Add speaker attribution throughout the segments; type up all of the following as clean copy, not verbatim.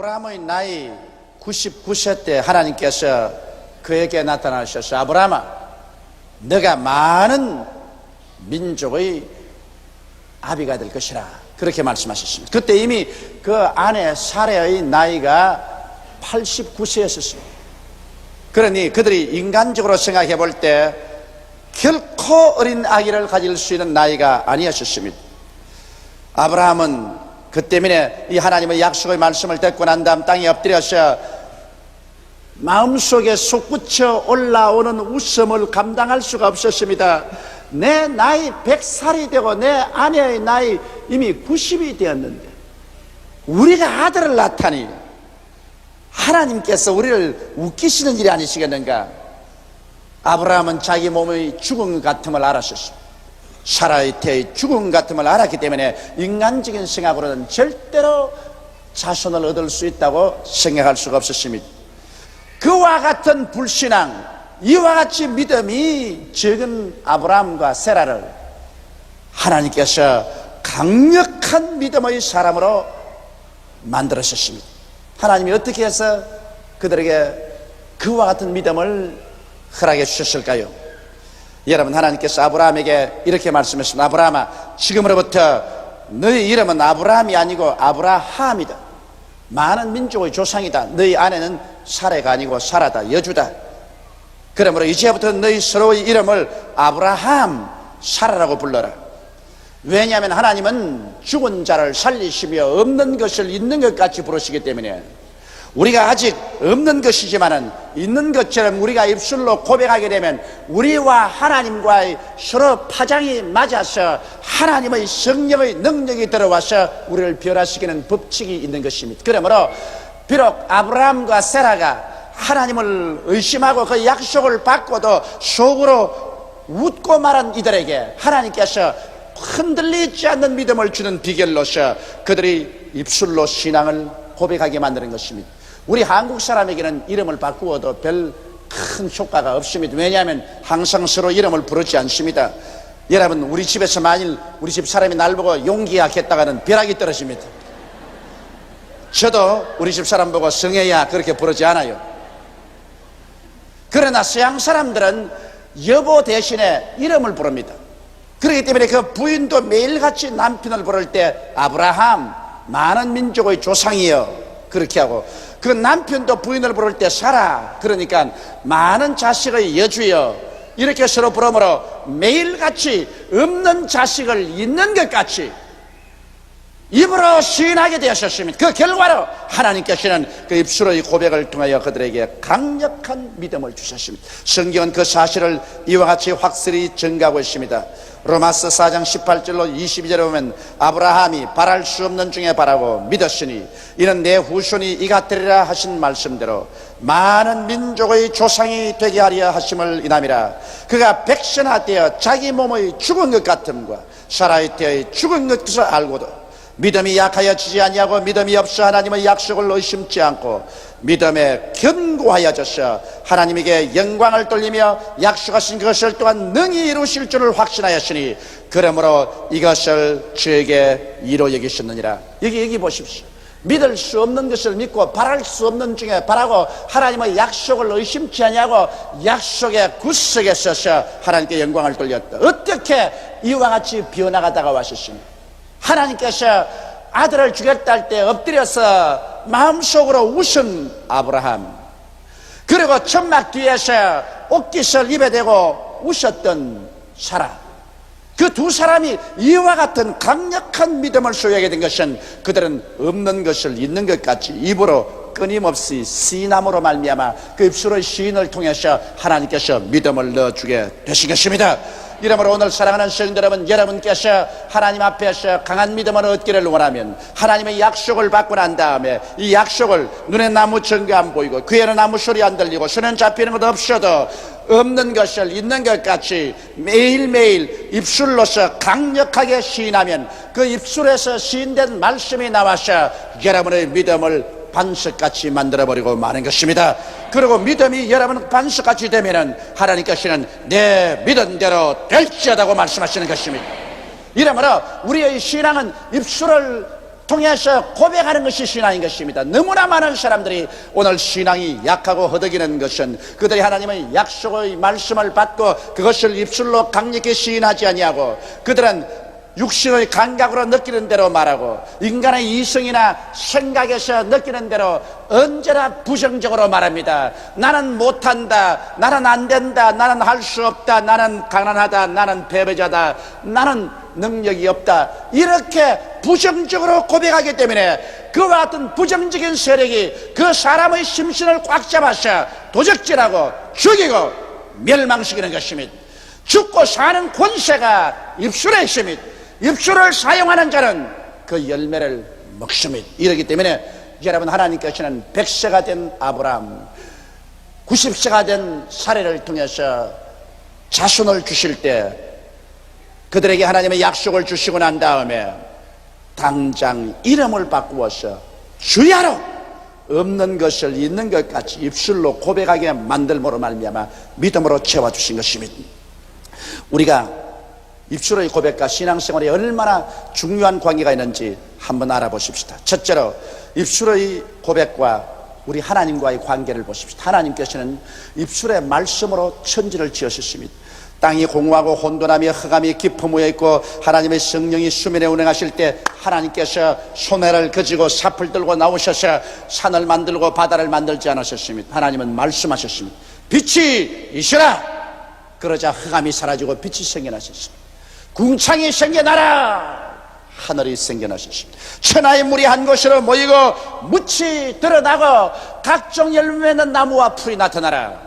Speaker 1: 아브라함의 나이 99세 때 하나님께서 그에게 나타나셔서 아브라함아, 너가 많은 민족의 아비가 될 것이라 그렇게 말씀하셨습니다. 그때 이미 그 아내 사레의 나이가 89세였습니다. 그러니 그들이 인간적으로 생각해 볼 때 결코 어린 아기를 가질 수 있는 나이가 아니었습니다. 아브라함은 그 때문에 이 하나님의 약속의 말씀을 듣고 난 다음 땅에 엎드려서 마음속에 솟구쳐 올라오는 웃음을 감당할 수가 없었습니다. 내 나이 100살이 되고 내 아내의 나이 이미 90이 되었는데 우리가 아들을 낳다니 하나님께서 우리를 웃기시는 일이 아니시겠는가? 아브라함은 자기 몸의 죽음 같음을 알았었습니다. 사라의 태의 죽음 같음을 알았기 때문에 인간적인 생각으로는 절대로 자손을 얻을 수 있다고 생각할 수가 없었습니다. 그와 같은 불신앙, 이와 같이 믿음이 적은 아브라함과 세라를 하나님께서 강력한 믿음의 사람으로 만들으셨습니다. 하나님이 어떻게 해서 그들에게 그와 같은 믿음을 허락해 주셨을까요? 여러분, 하나님께서 아브라함에게 이렇게 말씀하셨습니다. 아브라함아, 지금으로부터 너희 이름은 아브라함이 아니고 아브라함이다. 많은 민족의 조상이다. 너희 아내는 사레가 아니고 사라다, 여주다. 그러므로 이제부터 너희 서로의 이름을 아브라함, 사라라고 불러라. 왜냐하면 하나님은 죽은 자를 살리시며 없는 것을 있는 것 같이 부르시기 때문에 우리가 아직 없는 것이지만은 있는 것처럼 우리가 입술로 고백하게 되면 우리와 하나님과의 서로 파장이 맞아서 하나님의 성령의 능력이 들어와서 우리를 변화시키는 법칙이 있는 것입니다. 그러므로 비록 아브라함과 세라가 하나님을 의심하고 그 약속을 받고도 속으로 웃고 말한 이들에게 하나님께서 흔들리지 않는 믿음을 주는 비결로서 그들이 입술로 신앙을 고백하게 만드는 것입니다. 우리 한국 사람에게는 이름을 바꾸어도 별 큰 효과가 없습니다. 왜냐하면 항상 서로 이름을 부르지 않습니다. 여러분, 우리 집에서 만일 우리 집 사람이 날 보고 용기야 했다가는 벼락이 떨어집니다. 저도 우리 집 사람 보고 성혜야 그렇게 부르지 않아요. 그러나 서양 사람들은 여보 대신에 이름을 부릅니다. 그렇기 때문에 그 부인도 매일같이 남편을 부를 때 아브라함, 많은 민족의 조상이여 그렇게 하고, 그 남편도 부인을 부를 때 사라, 그러니까 많은 자식의 여주여 이렇게 서로 부르므로 매일같이 없는 자식을 있는 것 같이 입으로 시인하게 되었습니다. 그 결과로 하나님께서는 그 입술의 고백을 통하여 그들에게 강력한 믿음을 주셨습니다. 성경은 그 사실을 이와 같이 확실히 증가하고 있습니다. 로마서 4장 18절로 22절에 보면 아브라함이 바랄 수 없는 중에 바라고 믿었으니 이는 내 후손이 이가 되리라 하신 말씀대로 많은 민족의 조상이 되게 하려 하심을 인함이라. 그가 백선하되어 자기 몸의 죽은 것 같음과 사라의 때의 죽은 것을 알고도 믿음이 약하여 지지 아니하고 믿음이 없어 하나님의 약속을 의심치 않고 믿음에 견고하여져서 하나님에게 영광을 돌리며 약속하신 것을 또한 능히 이루실 줄을 확신하였으니 그러므로 이것을 저에게 이로 여기셨느니라. 여기 보십시오. 믿을 수 없는 것을 믿고 바랄 수 없는 중에 바라고 하나님의 약속을 의심치 아니하고 약속의 구석에 서서 하나님께 영광을 돌렸다. 어떻게 이와 같이 변화가 왔습니까? 하나님께서 아들을 주겠다 할 때 엎드려서 마음속으로 웃은 아브라함, 그리고 천막 뒤에서 옷깃을 입에 대고 웃었던 사라, 그 두 사람이 이와 같은 강력한 믿음을 소유하게 된 것은 그들은 없는 것을 있는 것 같이 입으로 끊임없이 시인함으로 말미암아 그 입술의 시인을 통해서 하나님께서 믿음을 넣어주게 되신 것입니다. 이러므로 오늘 사랑하는 성도 여러분, 여러분께서 하나님 앞에서 강한 믿음을 얻기를 원하면 하나님의 약속을 받고 난 다음에 이 약속을 눈에 나무 증거 안 보이고 귀에는 아무 소리 안 들리고 손은 잡히는 것 없어도 없는 것을 있는 것 같이 매일매일 입술로서 강력하게 시인하면 그 입술에서 시인된 말씀이 나와서 여러분의 믿음을 반석같이 만들어버리고 마는 것입니다. 그리고 믿음이 여러분 반석같이 되면은 하나님께서는 내 믿은 대로 될지어다고 말씀하시는 것입니다. 이러므로 우리의 신앙은 입술을 통해서 고백하는 것이 신앙인 것입니다. 너무나 많은 사람들이 오늘 신앙이 약하고 허덕이는 것은 그들이 하나님의 약속의 말씀을 받고 그것을 입술로 강력히 시인하지 아니하고 그들은 육신의 감각으로 느끼는 대로 말하고 인간의 이성이나 생각에서 느끼는 대로 언제나 부정적으로 말합니다. 나는 못한다, 나는 안 된다, 나는 할 수 없다, 나는 가난하다, 나는 패배자다, 나는 능력이 없다, 이렇게 부정적으로 고백하기 때문에 그와 같은 부정적인 세력이 그 사람의 심신을 꽉 잡아서 도적질하고 죽이고 멸망시키는 것입니다. 죽고 사는 권세가 입술에 있습니다. 입술을 사용하는 자는 그 열매를 먹습니다. 이러기 때문에 여러분, 하나님께서는 100세가 된 아브라함, 90세가 된 사례를 통해서 자손을 주실 때 그들에게 하나님의 약속을 주시고 난 다음에 당장 이름을 바꾸어서 주야로 없는 것을 있는 것 같이 입술로 고백하게 만들므로 말미암아 믿음으로 채워주신 것입니다. 우리가 입술의 고백과 신앙생활이 얼마나 중요한 관계가 있는지 한번 알아보십시다. 첫째로 입술의 고백과 우리 하나님과의 관계를 보십시다. 하나님께서는 입술의 말씀으로 천지를 지으셨습니다. 땅이 공허하고 혼돈하며 흑암이 깊어무여 있고 하나님의 성령이 수면에 운행하실 때 하나님께서 소매를 그지고 삽을 들고 나오셔서 산을 만들고 바다를 만들지 않으셨습니다. 하나님은 말씀하셨습니다. 빛이 있으라. 그러자 흑암이 사라지고 빛이 생겨나셨습니다. 궁창이 생겨나라. 하늘이 생겨나셨습니다. 천하의 물이 한 곳으로 모이고 묻이 드러나고 각종 열매 맺는 나무와 풀이 나타나라.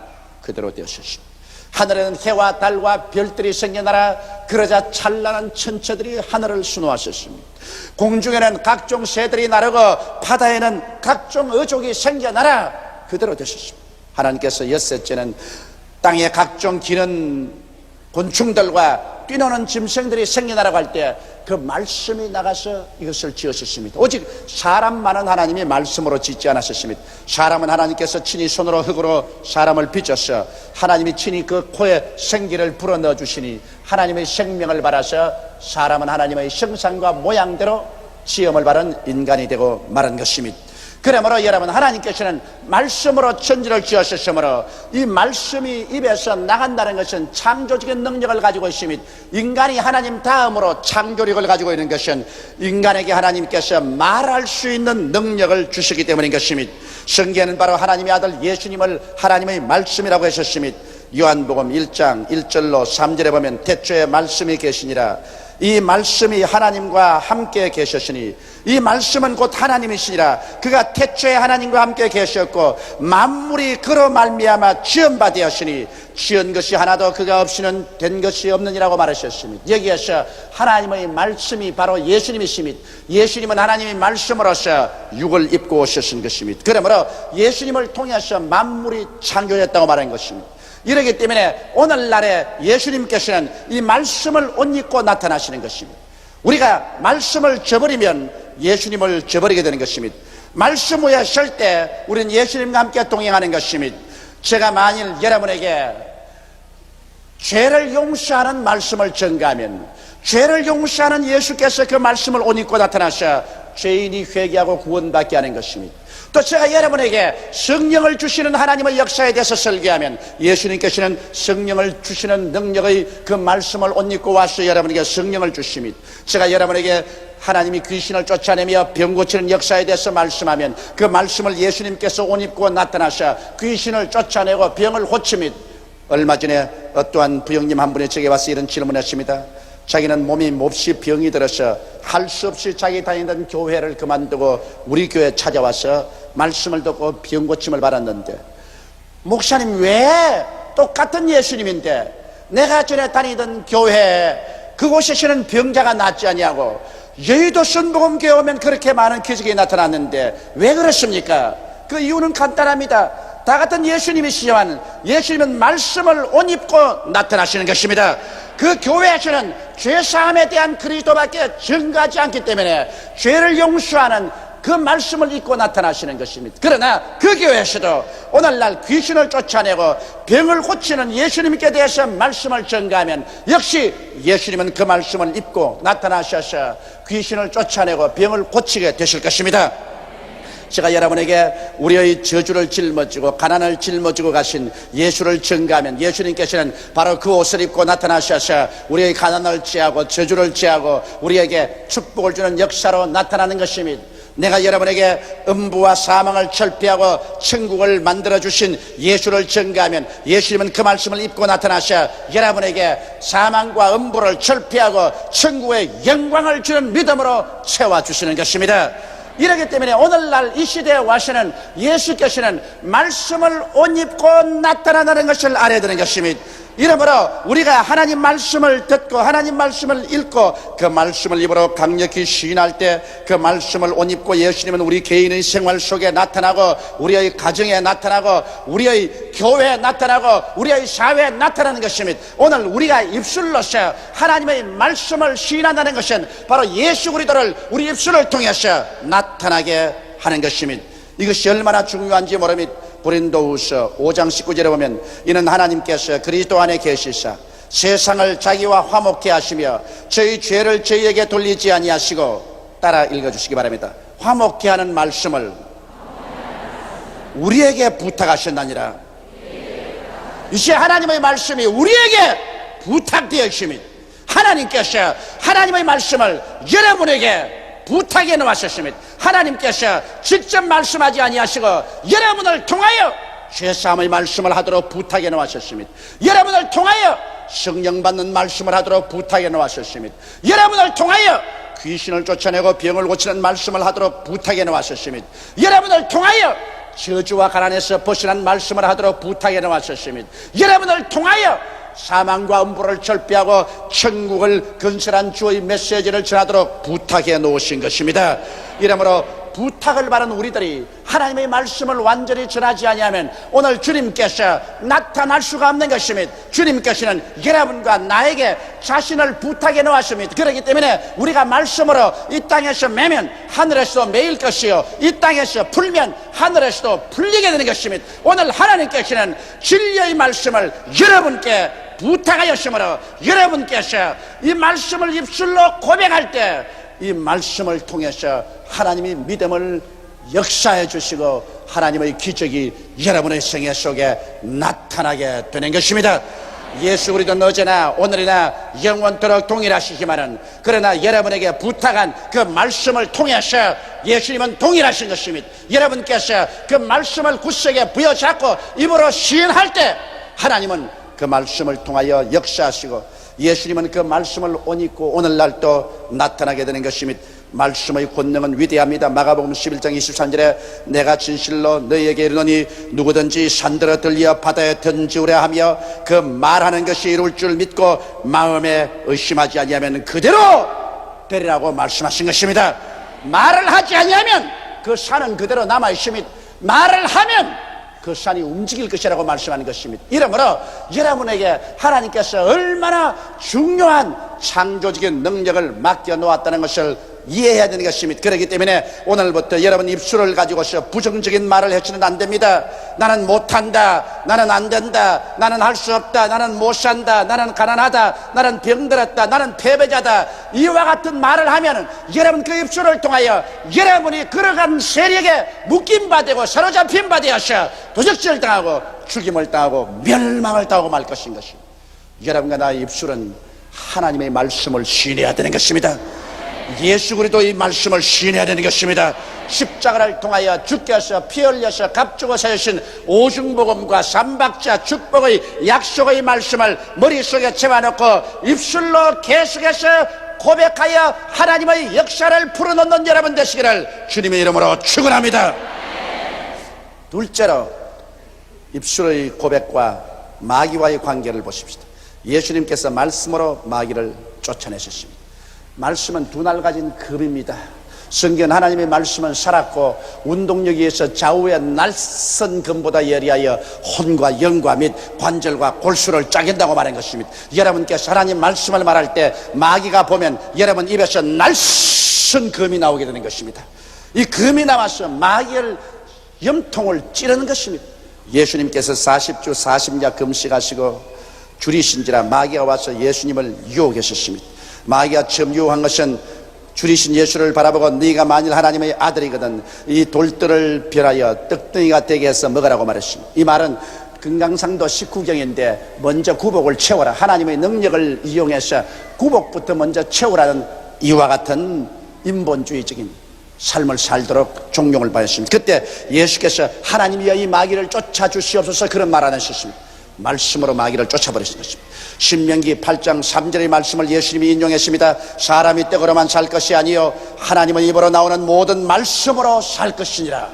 Speaker 1: 그대로 되었습니다. 하늘에는 해와 달과 별들이 생겨나라. 그러자 찬란한 천체들이 하늘을 수놓았었습니다. 공중에는 각종 새들이 나르고 바다에는 각종 어족이 생겨나라. 그대로 되셨습니다. 하나님께서 엿새째는 땅에 각종 기는 곤충들과 뛰노는 짐승들이 생겨나라고 할 때 그 말씀이 나가서 이것을 지으셨습니다. 오직 사람만은 하나님이 말씀으로 짓지 않았습니다. 사람은 하나님께서 친히 손으로 흙으로 사람을 빚어서 하나님이 친히 그 코에 생기를 불어넣어 주시니 하나님의 생명을 받아서 사람은 하나님의 형상과 모양대로 지음을 받은 인간이 되고 말한 것입니다. 그러므로 여러분, 하나님께서는 말씀으로 천지를 지으셨으므로 이 말씀이 입에서 나간다는 것은 창조적인 능력을 가지고 있습니다. 인간이 하나님 다음으로 창조력을 가지고 있는 것은 인간에게 하나님께서 말할 수 있는 능력을 주시기 때문인 것입니다. 성경에는 바로 하나님의 아들 예수님을 하나님의 말씀이라고 하셨습니다. 요한복음 1장 1절로 3절에 보면 태초에 말씀이 계시니라. 이 말씀이 하나님과 함께 계셨으니 이 말씀은 곧 하나님이시니라. 그가 태초에 하나님과 함께 계셨고 만물이 그로 말미암아 지은 바 되었으니 지은 것이 하나도 그가 없이는 된 것이 없느니라고 말하셨습니다. 여기에서 하나님의 말씀이 바로 예수님이십니다. 예수님은 하나님의 말씀으로서 육을 입고 오셨은 것입니다. 그러므로 예수님을 통해서 만물이 창조됐다고 말한 것입니다. 이러기 때문에 오늘날에 예수님께서는 이 말씀을 옷 입고 나타나시는 것입니다. 우리가 말씀을 저버리면 예수님을 저버리게 되는 것입니다. 말씀 위에 설 때 우리는 예수님과 함께 동행하는 것입니다. 제가 만일 여러분에게 죄를 용서하는 말씀을 전가하면 죄를 용서하는 예수께서 그 말씀을 옷 입고 나타나셔 죄인이 회개하고 구원받게 하는 것입니다. 또 제가 여러분에게 성령을 주시는 하나님의 역사에 대해서 설교하면 예수님께서는 성령을 주시는 능력의 그 말씀을 옷 입고 와서 여러분에게 성령을 주십니다. 제가 여러분에게 하나님이 귀신을 쫓아내며 병 고치는 역사에 대해서 말씀하면 그 말씀을 예수님께서 옷 입고 나타나셔 귀신을 쫓아내고 병을 고칩니다. 얼마 전에 어떠한 부형님 한 분이 제게 와서 이런 질문을 했습니다. 자기는 몸이 몹시 병이 들어서 할 수 없이 자기 다니던 교회를 그만두고 우리 교회에 찾아와서 말씀을 듣고 병 고침을 받았는데, 목사님, 왜 똑같은 예수님인데 내가 전에 다니던 교회 그곳에서는 병자가 낫지 아니하고 여의도 순복음교회 오면 그렇게 많은 기적이 나타났는데 왜 그렇습니까? 그 이유는 간단합니다. 다 같은 예수님이시지만 예수님은 말씀을 옷 입고 나타나시는 것입니다. 그 교회에서는 죄사함에 대한 그리스도밖에 증거하지 않기 때문에 죄를 용서하는 그 말씀을 입고 나타나시는 것입니다. 그러나 그 교회에서도 오늘날 귀신을 쫓아내고 병을 고치는 예수님께 대해서 말씀을 전가하면 역시 예수님은 그 말씀을 입고 나타나셔서 귀신을 쫓아내고 병을 고치게 되실 것입니다. 제가 여러분에게 우리의 저주를 짊어지고 가난을 짊어지고 가신 예수를 전가하면 예수님께서는 바로 그 옷을 입고 나타나셔서 우리의 가난을 제하고 저주를 제하고 우리에게 축복을 주는 역사로 나타나는 것입니다. 내가 여러분에게 음부와 사망을 철폐하고 천국을 만들어주신 예수를 전가하면 예수님은 그 말씀을 입고 나타나셔 여러분에게 사망과 음부를 철폐하고 천국의 영광을 주는 믿음으로 채워주시는 것입니다. 이렇기 때문에 오늘날 이 시대에 와서는 예수께서는 말씀을 옷 입고 나타나는 것을 알아야 되는 것입니다. 이러므로 우리가 하나님 말씀을 듣고 하나님 말씀을 읽고 그 말씀을 입으로 강력히 시인할 때 그 말씀을 옷 입고 예수님은 우리 개인의 생활 속에 나타나고 우리의 가정에 나타나고 우리의 교회에 나타나고 우리의 사회에 나타나는 것입니다. 오늘 우리가 입술로서 하나님의 말씀을 시인한다는 것은 바로 예수 그리스도를 우리 입술을 통해서 나타나게 하는 것입니다. 이것이 얼마나 중요한지 모릅니다. 고린도후서 5장 19절에 보면 이는 하나님께서 그리스도 안에 계시사 세상을 자기와 화목케 하시며 저희 죄를 저희에게 돌리지 아니하시고 따라 읽어주시기 바랍니다. 화목케 하는 말씀을 우리에게 부탁하셨나니라. 이제 하나님의 말씀이 우리에게 부탁되어 있습니다. 하나님께서 하나님의 말씀을 여러분에게 부탁해 놓으셨습니다. 하나님께서 직접 말씀하지 아니하시고 여러분을 통하여 죄사함의 말씀을 하도록 부탁해 놓으셨습니다. 여러분을 통하여 성령 받는 말씀을 하도록 부탁해 놓으셨습니다. 여러분을 통하여 귀신을 쫓아내고 병을 고치는 말씀을 하도록 부탁해 놓으셨습니다. 여러분을 통하여 저주와 가난에서 벗어난 말씀을 하도록 부탁해 놓으셨습니다. 여러분을 통하여 사망과 음부를 철폐하고 천국을 건설한 주의 메시지를 전하도록 부탁해 놓으신 것입니다. 이러므로 부탁을 받은 우리들이 하나님의 말씀을 완전히 전하지 아니하면 오늘 주님께서 나타날 수가 없는 것입니다. 주님께서는 여러분과 나에게 자신을 부탁해 놓았습니다. 그렇기 때문에 우리가 말씀으로 이 땅에서 매면 하늘에서도 매일 것이요 이 땅에서 풀면 하늘에서도 풀리게 되는 것입니다. 오늘 하나님께서는 진리의 말씀을 여러분께 부탁하였으므로 여러분께서 이 말씀을 입술로 고백할 때 이 말씀을 통해서 하나님이 믿음을 역사해 주시고 하나님의 기적이 여러분의 생애 속에 나타나게 되는 것입니다. 예수 그리스도는 어제나 오늘이나 영원토록 동일하시지만은 그러나 여러분에게 부탁한 그 말씀을 통해서 예수님은 동일하신 것입니다. 여러분께서 그 말씀을 굳세게 부여잡고 입으로 시인할 때 하나님은 그 말씀을 통하여 역사하시고 예수님은 그 말씀을 옷 입고 오늘날 또 나타나게 되는 것입니다. 말씀의 권능은 위대합니다. 마가복음 11장 23절에 내가 진실로 너희에게 이르노니 누구든지 산들어 들려 바다에 던지우려 하며 그 말하는 것이 이룰 줄 믿고 마음에 의심하지 아니하면 그대로 되리라고 말씀하신 것입니다. 말을 하지 아니하면 그 산은 그대로 남아 있습니다. 말을 하면 그 산이 움직일 것이라고 말씀하는 것입니다. 이러므로 여러분에게 하나님께서 얼마나 중요한 창조적인 능력을 맡겨 놓았다는 것을 이해해야 되는 것입니다. 그렇기 때문에 오늘부터 여러분 입술을 가지고서 부정적인 말을 해서는 안 됩니다. 나는 못한다, 나는 안 된다, 나는 할 수 없다, 나는 못 산다, 나는 가난하다, 나는 병들었다, 나는 패배자다, 이와 같은 말을 하면 여러분 그 입술을 통하여 여러분이 걸어간 세력에 묶임받고 사로잡힌 바 되어서 도적질 당하고 죽임을 당하고 멸망을 당하고 말 것인 것입니다. 여러분과 나의 입술은 하나님의 말씀을 신뢰해야 되는 것입니다. 예수 그리스도의 말씀을 신뢰해야 되는 것입니다. 십자가를 통하여 주께서 피 흘려서 값주고 사주신 오중복음과 삼박자 축복의 약속의 말씀을 머릿속에 채워놓고 입술로 계속해서 고백하여 하나님의 역사를 풀어놓는 여러분 되시기를 주님의 이름으로 축원합니다. 둘째로 입술의 고백과 마귀와의 관계를 보십시다. 예수님께서 말씀으로 마귀를 쫓아내셨습니다. 말씀은 두 날 가진 금입니다. 성경 하나님의 말씀은 살았고 운동력에 의해서 좌우의 날선 금보다 예리하여 혼과 영과 및 관절과 골수를 짜긴다고 말한 것입니다. 여러분께서 하나님 말씀을 말할 때 마귀가 보면 여러분 입에서 날선 금이 나오게 되는 것입니다. 이 금이 나와서 마귀의 염통을 찌르는 것입니다. 예수님께서 40주 40야 금식하시고 줄이신지라 마귀가 와서 예수님을 유혹하셨습니다. 마귀가 처음 유혹한 것은 줄이신 예수를 바라보고 네가 만일 하나님의 아들이거든 이 돌들을 별하여 떡덩이가 되게 해서 먹으라고 말했습니다. 이 말은 금강산도 19경인데 먼저 구복을 채워라, 하나님의 능력을 이용해서 구복부터 먼저 채우라는 이와 같은 인본주의적인 삶을 살도록 종용을 받았습니다. 그때 예수께서 하나님이여 이 마귀를 쫓아주시옵소서 그런 말 안 하셨습니다. 말씀으로 마귀를 쫓아버리신 것입니다. 신명기 8장 3절의 말씀을 예수님이 인용했습니다. 사람이 떡으로만 살 것이 아니요 하나님의 입으로 나오는 모든 말씀으로 살 것이니라.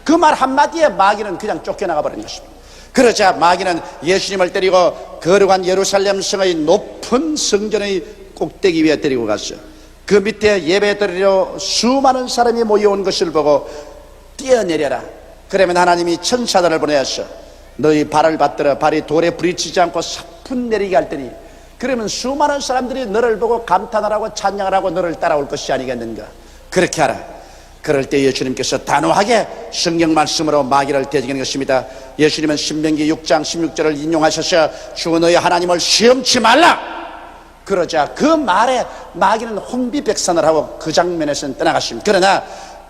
Speaker 1: 그 말 한마디에 마귀는 그냥 쫓겨나가 버린 것입니다. 그러자 마귀는 예수님을 데리고 거룩한 예루살렘 성의 높은 성전의 꼭대기 위에 데리고 갔어요. 그 밑에 예배 드리러 수많은 사람이 모여온 것을 보고 뛰어내려라. 그러면 하나님이 천사들을 보내었어. 너희 발을 받들어 발이 돌에 부딪히지 않고 사뿐 내리게 할 테니 그러면 수많은 사람들이 너를 보고 감탄을 하고 찬양을 하고 너를 따라올 것이 아니겠는가. 그렇게 하라. 그럴 때 예수님께서 단호하게 성경 말씀으로 마귀를 대적하는 것입니다. 예수님은 신명기 6장 16절을 인용하셔서 주 너희 하나님을 시험치 말라. 그러자 그 말에 마귀는 혼비백산을 하고 그 장면에서는 떠나갔습니다. 그러나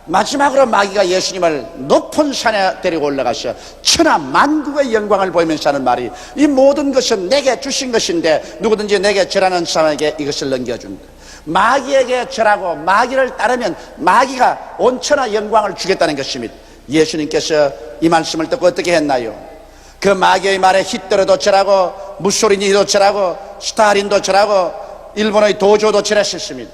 Speaker 1: 마지막으로 마귀가 예수님을 높은 산에 데리고 올라가서 천하 만국의 영광을 보이면서 하는 말이 이 모든 것은 내게 주신 것인데 누구든지 내게 절하는 사람에게 이것을 넘겨준다. 마귀에게 절하고 마귀를 따르면 마귀가 온 천하 영광을 주겠다는 것입니다. 예수님께서 이 말씀을 듣고 어떻게 했나요? 그 마귀의 말에 히틀러도 절하고 무소리니도 절하고 스탈린도 절하고 일본의 도조도 절했습니다.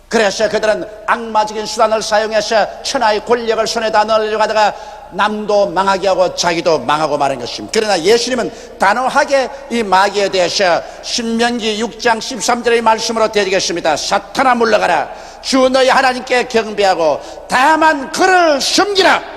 Speaker 1: 그래서 그들은 악마적인 수단을 사용해서 천하의 권력을 손에다 넣으려고 하다가 남도 망하게 하고 자기도 망하고 마는 것입니다. 그러나 예수님은 단호하게 이 마귀에 대해서 신명기 6장 13절의 말씀으로 대적했습니다. 사탄아 물러가라. 주 너희 하나님께 경배하고 다만 그를 섬기라.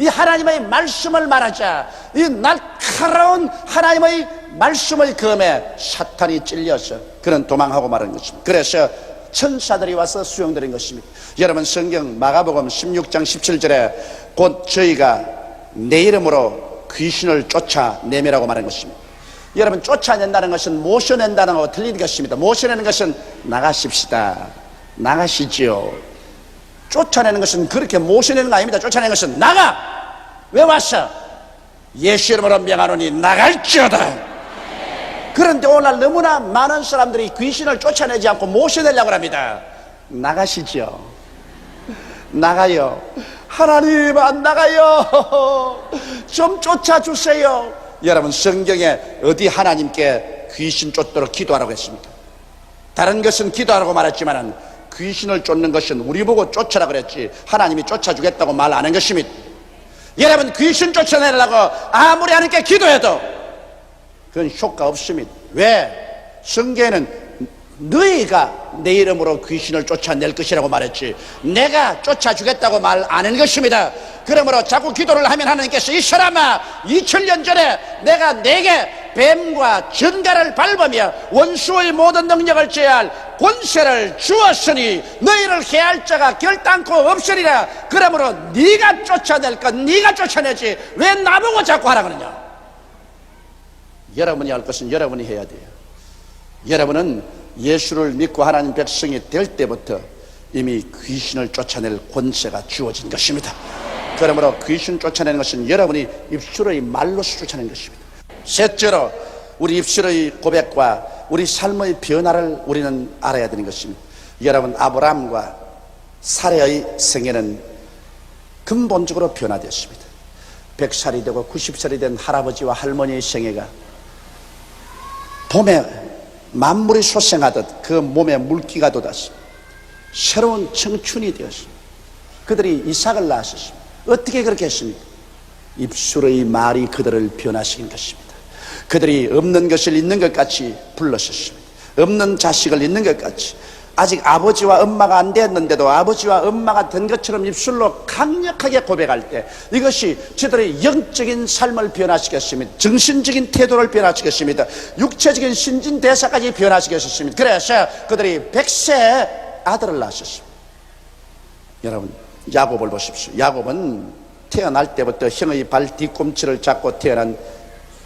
Speaker 1: 이 하나님의 말씀을 말하자 이 날카로운 하나님의 말씀의 검에 사탄이 찔려서 그는 도망하고 마는 것입니다. 그래서 천사들이 와서 수용드린 것입니다. 여러분 성경 마가복음 16장 17절에 곧 저희가 내 이름으로 귀신을 쫓아내미라고 말한 것입니다. 여러분 쫓아낸다는 것은 모셔낸다는 것과 틀린 것입니다. 모셔내는 것은 나가십시다, 나가시지요. 쫓아내는 것은 그렇게 모셔내는 거 아닙니다. 쫓아내는 것은 나가. 왜 왔어? 예수 이름으로 명하노니 나갈지어다. 그런데 오늘 너무나 많은 사람들이 귀신을 쫓아내지 않고 모셔내려고 합니다. 나가시죠. 나가요. 하나님 안 나가요. 좀 쫓아주세요. 여러분 성경에 어디 하나님께 귀신 쫓도록 기도하라고 했습니까? 다른 것은 기도하라고 말했지만 귀신을 쫓는 것은 우리 보고 쫓아라 그랬지 하나님이 쫓아주겠다고 말 안 한 것입니다. 여러분 귀신 쫓아내려고 아무리 하나님께 기도해도 그건 효과 없습니다. 왜? 성경에는 너희가 내 이름으로 귀신을 쫓아낼 것이라고 말했지 내가 쫓아주겠다고 말 안 한 것입니다. 그러므로 자꾸 기도를 하면 하나님께서 이 사람아 2000년 전에 내가 내게 뱀과 전갈을 밟으며 원수의 모든 능력을 제할 권세를 주었으니 너희를 해할 자가 결단코 없으리라. 그러므로 네가 쫓아낼 것 네가 쫓아내지 왜 나보고 자꾸 하라 그러냐. 여러분이 할 것은 여러분이 해야 돼요. 여러분은 예수를 믿고 하나님 백성이 될 때부터 이미 귀신을 쫓아낼 권세가 주어진 것입니다. 그러므로 귀신 쫓아내는 것은 여러분이 입술의 말로서 쫓아내는 것입니다. 셋째로 우리 입술의 고백과 우리 삶의 변화를 우리는 알아야 되는 것입니다. 여러분 아브라함과 사레의 생애는 근본적으로 변화되었습니다. 100살이 되고 90살이 된 할아버지와 할머니의 생애가 봄에 만물이 솟생하듯 그 몸에 물기가 돋았습니다. 새로운 청춘이 되었습니다. 그들이 이삭을 낳았습니다. 어떻게 그렇게 했습니까? 입술의 말이 그들을 변화시킨 것입니다. 그들이 없는 것을 있는 것 같이 불렀었습니다. 없는 자식을 있는 것 같이 아직 아버지와 엄마가 안 됐는데도 아버지와 엄마가 된 것처럼 입술로 강력하게 고백할 때 이것이 저들의 영적인 삶을 변화시켰습니다. 정신적인 태도를 변화시켰습니다. 육체적인 신진대사까지 변화시켰습니다. 그래서 그들이 100세 아들을 낳았습니다. 여러분 야곱을 보십시오. 야곱은 태어날 때부터 형의 발 뒤꿈치를 잡고 태어난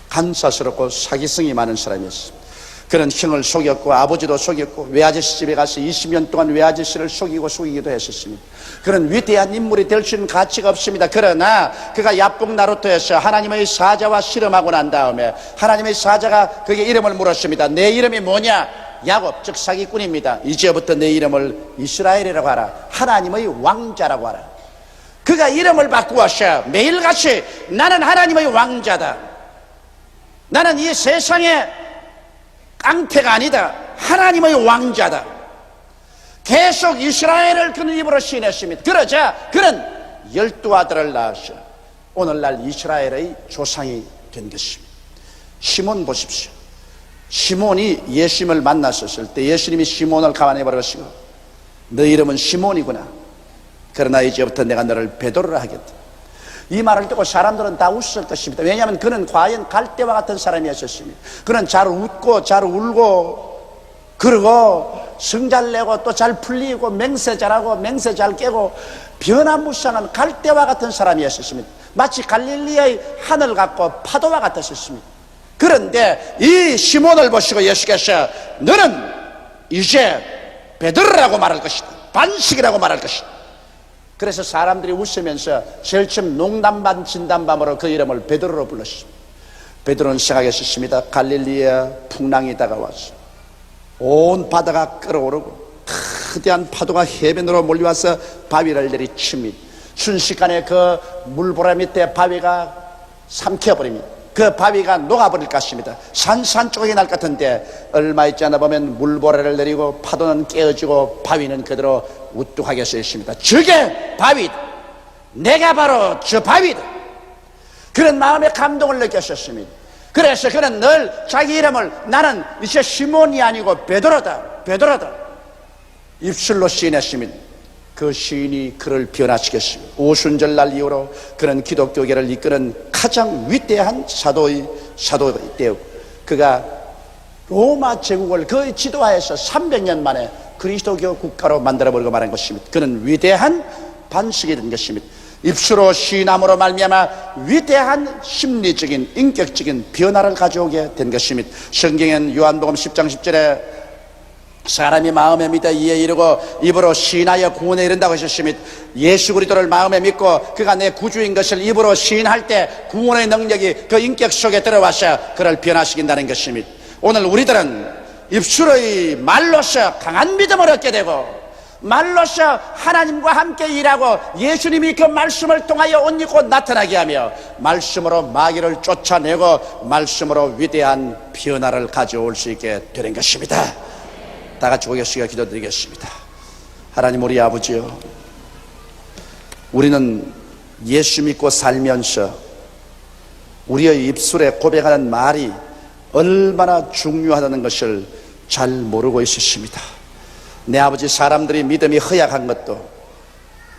Speaker 1: 간사스럽고 사기성이 많은 사람이었습니다. 그는 형을 속였고 아버지도 속였고 외아저씨 집에 가서 20년 동안 외아저씨를 속이기도 했었습니다. 그는 위대한 인물이 될 수 있는 가치가 없습니다. 그러나 그가 야복 나루토에서 하나님의 사자와 씨름하고 난 다음에 하나님의 사자가 그에게 이름을 물었습니다. 내 이름이 뭐냐? 야곱, 즉 사기꾼입니다. 이제부터 내 이름을 이스라엘이라고 하라. 하나님의 왕자라고 하라. 그가 이름을 바꾸었어요. 매일같이 나는 하나님의 왕자다. 나는 이 세상에 깡패가 아니다. 하나님의 왕자다. 계속 이스라엘을 그는 입으로 시인했습니다. 그러자 그는 12아들을 낳았어요. 오늘날 이스라엘의 조상이 된 것입니다. 시몬 보십시오. 시몬이 예수님을 만났었을 때 예수님이 시몬을 가만히 버리시고 너 이름은 시몬이구나. 그러나 이제부터 내가 너를 베드로라 하겠다. 이 말을 듣고 사람들은 다 웃을 것입니다. 왜냐하면 그는 과연 갈대와 같은 사람이었습니다. 그는 잘 웃고 잘 울고 그러고 성 잘 내고 또 잘 풀리고 맹세 잘하고 맹세 잘 깨고 변화무쌍한 갈대와 같은 사람이었습니다. 마치 갈릴리의 하늘 같고 파도와 같았습니다. 그런데 이 시몬을 보시고 예수께서 너는 이제 베드로라고 말할 것이다. 반식이라고 말할 것이다. 그래서 사람들이 웃으면서 제일 처음 농담반 진담반으로 그 이름을 베드로로 불렀습니다. 베드로는 생각했습니다. 갈릴리에 풍랑이 다가와서 온 바다가 끓어오르고 거대한 파도가 해변으로 몰려와서 바위를 내리칩니다. 순식간에 그 물보라 밑에 바위가 삼켜버립니다. 그 바위가 녹아버릴 것입니다. 산산조각이 날 것 같은데 얼마 있지 않아 보면 물보라를 내리고 파도는 깨어지고 바위는 그대로 우뚝하게 서 있습니다. 저게 바위다. 내가 바로 저 바위다. 그런 마음의 감동을 느꼈었습니다. 그래서 그는 늘 자기 이름을 나는 이제 시몬이 아니고 베드로다. 베드로다. 입술로 시인했습니다. 그 시인이 그를 변화시켰습니다. 오순절날 이후로 그는 기독교계를 이끄는 가장 위대한 사도의 때였고 그가 로마 제국을 거의 지도하여서 300년 만에 그리스도교 국가로 만들어버리고 말한 것입니다. 그는 위대한 반석이 된 것입니다. 입술로 시인함으로 말미암아 위대한 심리적인 인격적인 변화를 가져오게 된 것입니다. 성경엔 요한복음 10장 10절에 사람이 마음에 믿어 이에 이르고 입으로 시인하여 구원에 이른다고 하셨습니다. 예수 그리스도를 마음에 믿고 그가 내 구주인 것을 입으로 시인할 때 구원의 능력이 그 인격 속에 들어와서 그를 변화시킨다는 것입니다. 오늘 우리들은 입술의 말로서 강한 믿음을 얻게 되고 말로서 하나님과 함께 일하고 예수님이 그 말씀을 통하여 옷 입고 나타나게 하며 말씀으로 마귀를 쫓아내고 말씀으로 위대한 변화를 가져올 수 있게 되는 것입니다. 다 같이 고개숙여 기도드리겠습니다. 하나님 우리 아버지요, 우리는 예수 믿고 살면서 우리의 입술에 고백하는 말이 얼마나 중요하다는 것을 잘 모르고 있었습니다. 내 아버지, 사람들이 믿음이 허약한 것도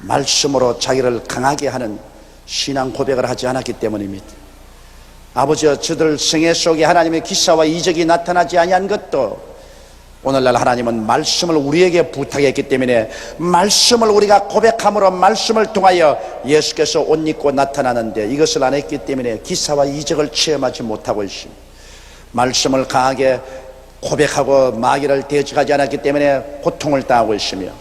Speaker 1: 말씀으로 자기를 강하게 하는 신앙 고백을 하지 않았기 때문입니다. 아버지여, 저들 생애 속에 하나님의 기사와 이적이 나타나지 아니한 것도 오늘날 하나님은 말씀을 우리에게 부탁했기 때문에 말씀을 우리가 고백함으로 말씀을 통하여 예수께서 옷 입고 나타나는데 이것을 안 했기 때문에 기사와 이적을 체험하지 못하고 있습니다. 말씀을 강하게 고백하고 마귀를 대적하지 않았기 때문에 고통을 당하고 있으며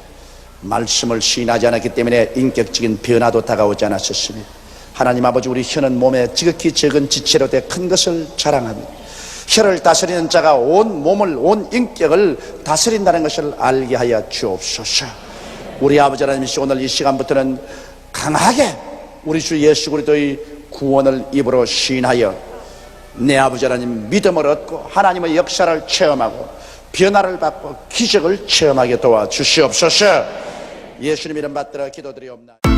Speaker 1: 말씀을 시인하지 않았기 때문에 인격적인 변화도 다가오지 않았었습니다. 하나님 아버지, 우리 혀는 몸에 지극히 적은 지체로 돼 큰 것을 자랑합니다. 혀를 다스리는 자가 온 몸을, 온 인격을 다스린다는 것을 알게 하여 주옵소서. 우리 아버지 하나님, 오늘 이 시간부터는 강하게 우리 주 예수 그리스도의 구원을 입으로 시인하여 내 아버지 하나님 믿음을 얻고 하나님의 역사를 체험하고 변화를 받고 기적을 체험하게 도와주시옵소서. 예수님 이름 받들어 기도드리옵나이다.